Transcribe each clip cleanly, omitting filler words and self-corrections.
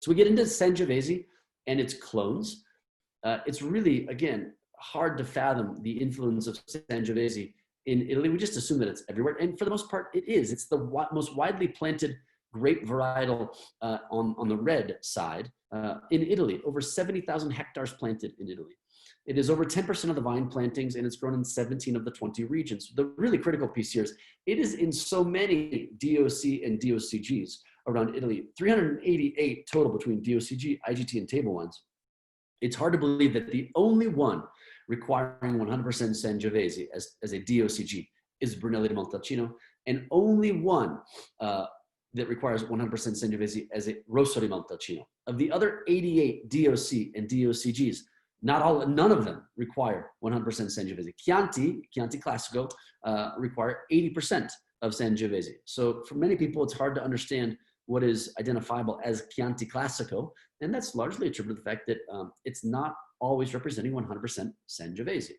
So we get into Sangiovese and its clones. It's really, again, hard to fathom the influence of Sangiovese in Italy. We just assume that it's everywhere. And for the most part, it is. It's the most widely planted grape varietal on the red side in Italy. Over 70,000 hectares planted in Italy. It is over 10% of the vine plantings, and it's grown in 17 of the 20 regions. The really critical piece here is it is in so many DOC and DOCGs around Italy, 388 total between DOCG, IGT, and table wines. It's hard to believe that the only one requiring 100% Sangiovese as a DOCG is Brunello di Montalcino, and only one that requires 100% Sangiovese as a Rosso di Montalcino. Of the other 88 DOC and DOCGs, none of them require 100% Sangiovese. Chianti Classico require 80% of Sangiovese. So for many people, it's hard to understand what is identifiable as Chianti Classico, and that's largely attributed to the fact that it's not always representing 100% Sangiovese.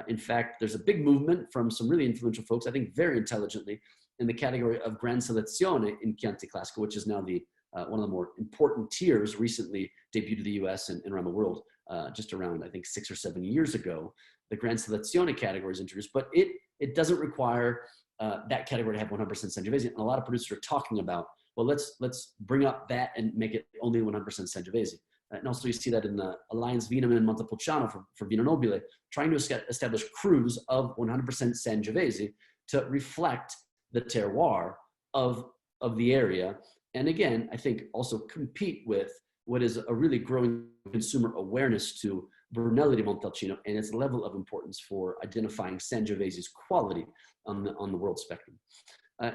In fact, there's a big movement from some really influential folks, I think very intelligently, in the category of Gran Selezione in Chianti Classico, which is now one of the more important tiers, recently debuted to the US and around the world, just around, I think, 6 or 7 years ago. The Gran Selezione category is introduced, but it doesn't require that category to have 100% Sangiovese. And a lot of producers are talking about, well, let's bring up that and make it only 100% Sangiovese. And also you see that in the Alliance Vinum and Montepulciano for Vino Nobile, trying to establish crus of 100% Sangiovese to reflect the terroir of the area. And again, I think also compete with what is a really growing consumer awareness to Brunello di Montalcino and its level of importance for identifying Sangiovese's quality on the world spectrum.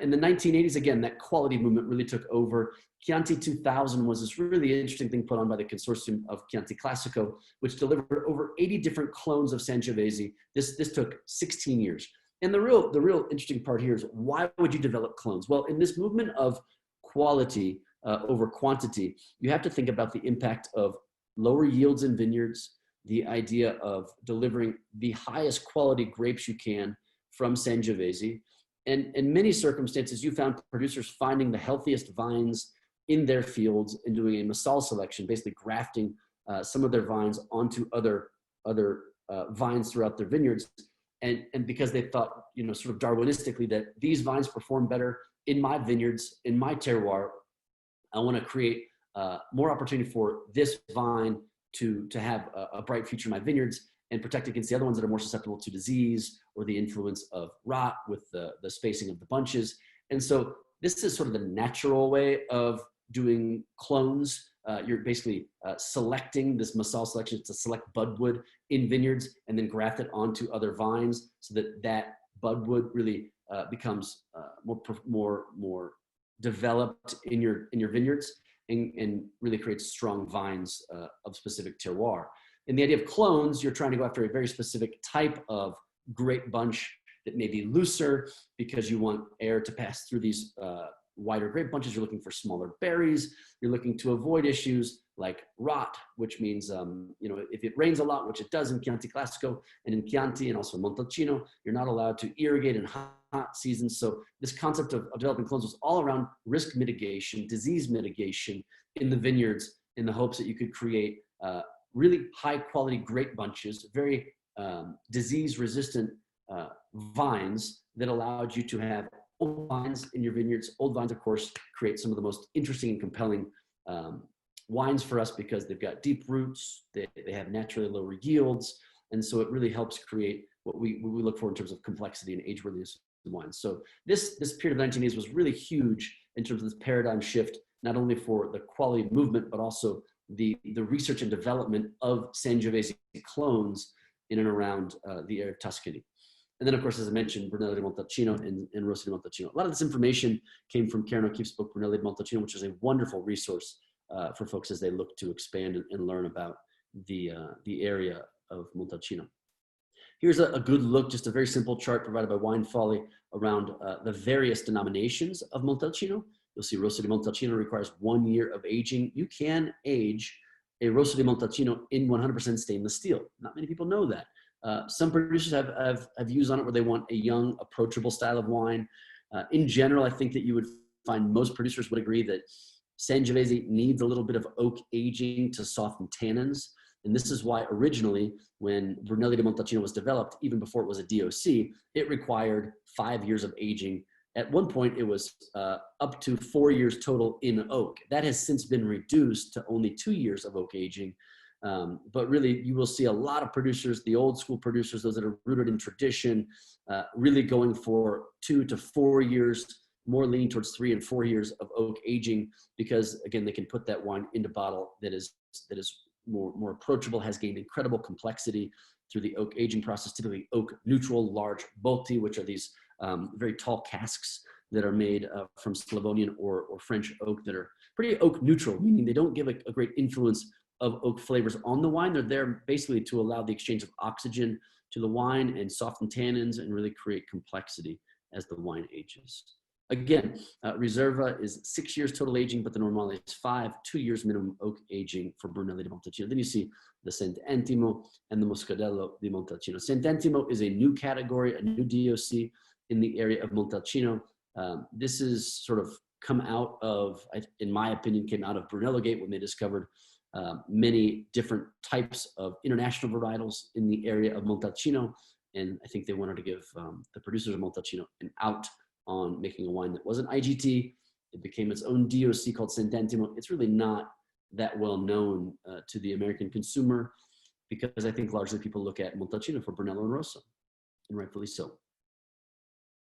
In the 1980s, again, that quality movement really took over. Chianti 2000 was this really interesting thing put on by the consortium of Chianti Classico, which delivered over 80 different clones of Sangiovese. This took 16 years. And the real interesting part here is, why would you develop clones? Well, in this movement of quality over quantity, you have to think about the impact of lower yields in vineyards, the idea of delivering the highest quality grapes you can from Sangiovese. And in many circumstances, you found producers finding the healthiest vines in their fields and doing a massal selection, basically grafting some of their vines onto other vines throughout their vineyards. And because they thought, sort of Darwinistically, that these vines perform better in my vineyards, in my terroir, I want to create more opportunity for this vine to have a bright future in my vineyards and protect against the other ones that are more susceptible to disease or the influence of rot with the spacing of the bunches. And so this is sort of the natural way of doing clones. You're basically selecting this massal selection to select budwood in vineyards and then graft it onto other vines so that budwood really becomes more developed in your vineyards and really creates strong vines of specific terroir. In the idea of clones, you're trying to go after a very specific type of grape bunch that may be looser because you want air to pass through these wider grape bunches. You're looking for smaller berries. You're looking to avoid issues like rot, which means, if it rains a lot, which it does in Chianti Classico and in Chianti and also Montalcino, you're not allowed to irrigate in hot seasons. So this concept of developing clones was all around risk mitigation, disease mitigation in the vineyards, in the hopes that you could create really high quality grape bunches, very disease resistant vines that allowed you to have old vines in your vineyards. Old vines, of course, create some of the most interesting and compelling wines for us because they've got deep roots, they have naturally lower yields, and so it really helps create what we look for in terms of complexity and age-worthiness of wines. So this period of the 1980s was really huge in terms of this paradigm shift, not only for the quality movement, but also the research and development of Sangiovese clones in and around the area of Tuscany. And then, of course, as I mentioned, Brunello di Montalcino and Rosso di Montalcino. A lot of this information came from Karen O'Keefe's book, Brunello di Montalcino, which is a wonderful resource for folks as they look to expand and learn about the area of Montalcino. Here's a good look, just a very simple chart provided by Wine Folly around the various denominations of Montalcino. You'll see Rosso di Montalcino requires 1 year of aging. You can age a Rosso di Montalcino in 100% stainless steel. Not many people know that. Some producers have views on it where they want a young, approachable style of wine. In general, I think that you would find most producers would agree that Sangiovese needs a little bit of oak aging to soften tannins. And this is why originally, when Brunello di Montalcino was developed, even before it was a DOC, it required 5 years of aging. At one point, it was up to 4 years total in oak. That has since been reduced to only 2 years of oak aging. But really, you will see a lot of producers, the old school producers, those that are rooted in tradition, really going for 2 to 4 years, more leaning towards 3 and 4 years of oak aging, because again, they can put that wine into bottle that is more approachable, has gained incredible complexity through the oak aging process, typically oak neutral, large botti, which are these very tall casks that are made from Slavonian or French oak that are pretty oak neutral, meaning they don't give a great influence of oak flavors on the wine. They're there basically to allow the exchange of oxygen to the wine and soften tannins and really create complexity as the wine ages. Again, Riserva is 6 years total aging, but the Normale is 5, 2 years minimum oak aging for Brunello di Montalcino. Then you see the Cent'Intimo and the Moscadello di Montalcino. Cent'Intimo is a new category, a new DOC in the area of Montalcino. This is sort of come out of, in my opinion, came out of Brunello Gate when they discovered many different types of international varietals in the area of Montalcino. And I think they wanted to give the producers of Montalcino an out on making a wine that wasn't IGT. It became its own DOC called Cent'Intimo. It's really not that well known to the American consumer, because I think largely people look at Montalcino for Brunello and Rosso, and rightfully so.